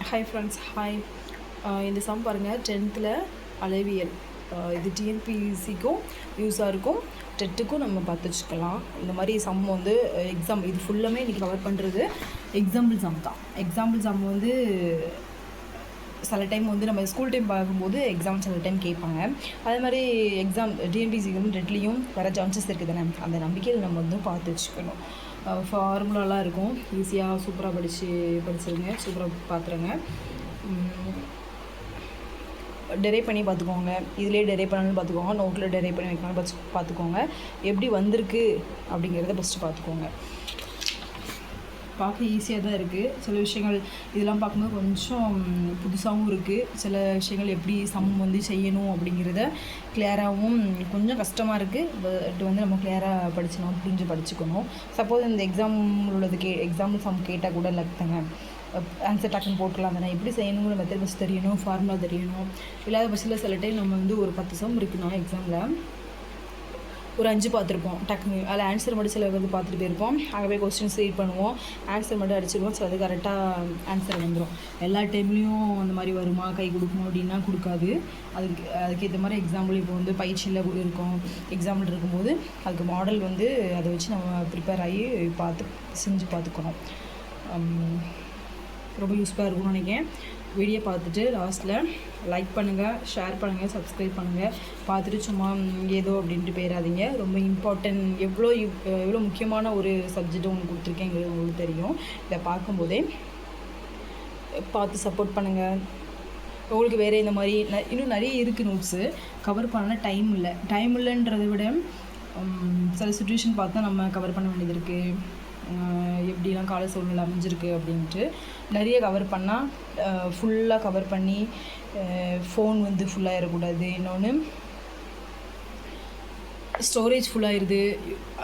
Hi friends, hi. இந்த some பாருங்கள், 10th அளவியல். இது டிஎன்பிசிக்கும் யூஸாக இருக்கும், டெட்டுக்கும் நம்ம பார்த்து வச்சுக்கலாம். இந்த மாதிரி சம் வந்து எக்ஸாம் இது ஃபுல்லாமே இன்றைக்கி கவர் பண்ணுறது எக்ஸாம்பிள் சம் தான். எக்ஸாம்பிள் சம் வந்து சில டைம் வந்து நம்ம ஸ்கூல் டைம் பார்க்கும்போது எக்ஸாம் சில டைம் கேட்பாங்க. அதே மாதிரி எக்ஸாம் டிஎன்பிசிக்கும் டெட்லேயும் வர சான்சஸ் இருக்குது தானே, அந்த நம்பிக்கையில் நம்ம வந்து பார்த்து வச்சுக்கணும். ஃபார்முலாலாம் இருக்கும், ஈஸியாக சூப்பராக படிச்சிருங்க, சூப்பராக பார்த்துருங்க. டெரைவ் பண்ணி பார்த்துக்கோங்க, இதிலே டெரைவ் பண்ணணும்னு பார்த்துக்கோங்க, நோட்டில் டெரைவ் பண்ணி வைக்கணும்னு பார்த்துக்கோங்க. எப்படி வந்திருக்கு அப்படிங்கிறத ஃபஸ்ட்டு பார்த்துக்கோங்க. பார்க்க ஈஸியாக தான் இருக்குது. சில விஷயங்கள் இதெல்லாம் பார்க்கும்போது கொஞ்சம் புதுசாகவும் இருக்குது. சில விஷயங்கள் எப்படி சம் வந்து செய்யணும் அப்படிங்கிறத கிளியராகவும் கொஞ்சம் கஷ்டமாக இருக்குது. பட் வந்து நம்ம கிளியராக படிச்சிடணும், புரிஞ்சு படிச்சுக்கணும். சப்போஸ் இந்த எக்ஸாம் உள்ளது எக்ஸாம்பிள் சம் கேட்டால் கூட இல்லைங்க, ஆன்சர் டக்குன்னு போட்டுக்கலாம் தானே. எப்படி செய்யணுங்கிற மெத்தட் பஸ் தெரியணும், ஃபார்முலா தெரியணும். இல்லாத பஸ்ஸில் சில டைம் நம்ம வந்து ஒரு 10 சம் இருக்குன்னா எக்ஸாமில் ஒரு 5 பார்த்துருப்போம், டக்குனு அதில் ஆன்சர் மட்டும் சில வந்து பார்த்துட்டு போயிருப்போம். அங்கே போய் கொஸ்டின்ஸ் ரீட் பண்ணுவோம், ஆன்சர் மட்டும் அடிச்சிடுவோம். சில அது கரெக்டாக ஆன்சர் வந்துடும். எல்லா டைம்லேயும் அந்த மாதிரி வருமா, கை கொடுக்குமா அப்படின்னா கொடுக்காது. அதுக்கேற்ற மாதிரி எக்ஸாம்பிள் இப்போ வந்து பயிற்சியில் இருக்கும், எக்ஸாம்பிள் இருக்கும்போது அதுக்கு மாடல் வந்து அதை வச்சு நம்ம ப்ரிப்பேர் ஆகி செஞ்சு பார்த்துக்கணும். ரொம்ப யூஸ்ஃபுல்லாக இருக்கும்னு நினைக்கிறேன். வீடியோ பார்த்துட்டு லாஸ்ட்டில் லைக் பண்ணுங்கள், ஷேர் பண்ணுங்கள், சப்ஸ்கிரைப் பண்ணுங்கள். பார்த்துட்டு சும்மா ஏதோ அப்படின்ட்டு போயிடாதீங்க. ரொம்ப இம்பார்ட்டன்ட், எவ்வளோ முக்கியமான ஒரு சப்ஜெக்ட் உங்களுக்கு கொடுத்துருக்கேங்கிறது உங்களுக்கு தெரியும். இதை பார்க்கும்போதே பார்த்து சப்போர்ட் பண்ணுங்கள். உங்களுக்கு வேறு இந்த மாதிரி இன்னும் நிறைய இருக்குது நோட்ஸு, கவர் பண்ண டைம் இல்லைன்றதை விட சில சுச்சுவேஷன் பார்த்து நம்ம கவர் பண்ண வேண்டியது இருக்குது. எப்படிலாம் கால சூழ்நிலை அமைஞ்சிருக்கு அப்படின்ட்டு நிறைய கவர் பண்ணால் ஃபுல்லாக கவர் பண்ணி ஃபோன் வந்து ஃபுல்லாக இருக்கக்கூடாது. இன்னொன்று ஸ்டோரேஜ் ஃபுல்லாகிடுது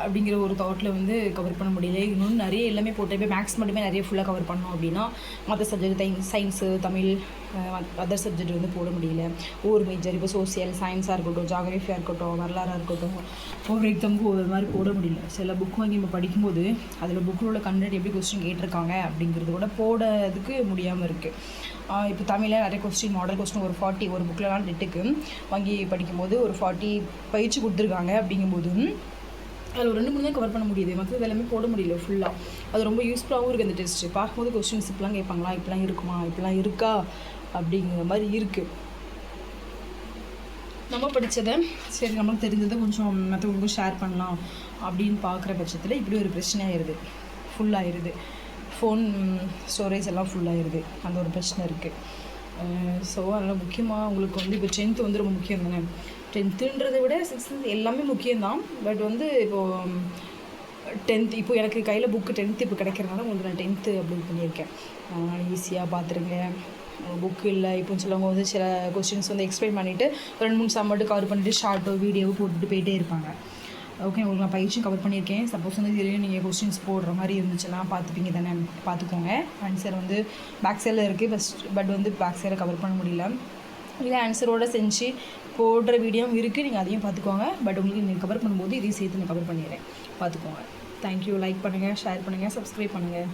அப்படிங்கிற ஒரு தாட்டில் வந்து கவர் பண்ண முடியல. இன்னொன்று நிறைய எல்லாமே போட்டு மேக்ஸ் மட்டுமே நிறைய ஃபுல்லாக கவர் பண்ணோம் அப்படின்னா மற்ற subject science, Tamil, other subject வந்து போட முடியல. ஒவ்வொரு மேஜர் இப்போ சோசியல் சயின்ஸாக இருக்கட்டும், ஜாகிரஃபியாக இருக்கட்டும், வரலாறாக இருக்கட்டும், ஒவ்வொரு எக்ஸாமுக்கு ஒவ்வொரு மாதிரி போட முடியல. சில புக் வாங்கி நம்ம படிக்கும்போது அதில் புக்கில் உள்ள கண்டென்ட் எப்படி கொஸ்டின் கேட்டிருக்காங்க அப்படிங்கிறது கூட போடுறதுக்கு முடியாமல் இருக்குது. இப்போ தமிழில் நிறைய கொஸ்டின், மாடல் கொஸ்டின் ஒரு 40 ஒரு புக்கிலலாம் டெட்டுக்கு வாங்கி படிக்கும்போது ஒரு 40 பயிற்சி கொடுத்துருக்காங்க. அப்படிங்கும்போது அதில் ஒரு 2-3 தான் கவர் பண்ண முடியுது, மற்றது எல்லாமே போட முடியல ஃபுல்லாக. அது ரொம்ப யூஸ்ஃபுல்லாகவும் இருக்குது. அந்த டெஸ்ட்டு பார்க்கும்போது கொஸ்டின்ஸ் இப்படிலாம் கேட்பாங்களா, இப்படிலாம் இருக்குமா, இப்படிலாம் இருக்கா அப்படிங்கிற மாதிரி இருக்குது. நம்ம படித்ததை சரி நம்மளுக்கு தெரிஞ்சதை கொஞ்சம் மற்றவங்களுக்கும் ஷேர் பண்ணலாம் அப்படின்னு பார்க்குற பட்சத்தில் இப்படி ஒரு பிரச்சனையாகிடுது, ஃபுல்லாகிடுது. ஃபோன் ஸ்டோரேஜ் எல்லாம் ஃபுல்லாகிடுது, அந்த ஒரு பிரச்சனை இருக்குது. ஸோ அதனால் முக்கியமாக உங்களுக்கு வந்து இப்போ 10th வந்து ரொம்ப முக்கியம் தானே. 10th விட 6th எல்லாமே முக்கியம்தான். பட் வந்து இப்போது 10th இப்போ எனக்கு கையில் புக்கு 10th இப்போ கிடைக்கிறதுனால உங்களுக்கு நான் 10th அப்லோட் பண்ணியிருக்கேன். ஈஸியாக பார்த்துருங்க. புக்கு இல்லை இப்போ சிலவங்க வந்து சில கொஸ்டின்ஸ் வந்து எக்ஸ்பிளைன் பண்ணிவிட்டு 2-3 சம் மட்டும் கவர் பண்ணிவிட்டு ஷார்ட்டோ வீடியோவோ போட்டுட்டு போயிட்டே இருப்பாங்க. ஓகே, உங்களுக்கு நான் பயிற்சியும் கவர் பண்ணியிருக்கேன். சப்போஸ் வந்து இதுலேயும் நீங்கள் கொஸ்டின்ஸ் போடுற மாதிரி இருந்துச்சுன்னா பார்த்துப்பீங்க தானே, பார்த்துக்கோங்க. ஆன்சர் வந்து பேக் சைடில் இருக்குது, பட் வந்து பேக் சைடில் கவர் பண்ண முடியல. இல்லை ஆன்சரோடு செஞ்சு போடுற வீடியோவும் இருக்குது, நீங்கள் அதையும் பார்த்துக்கோங்க. பட் உங்களுக்கு நீங்கள் கவர் பண்ணும்போது இதையும் சேர்த்து நான் கவர் பண்ணிடுறேன், பார்த்துக்கோங்க. தேங்க்யூ. லைக் பண்ணுங்கள், ஷேர் பண்ணுங்கள், சப்ஸ்கிரைப் பண்ணுங்கள்.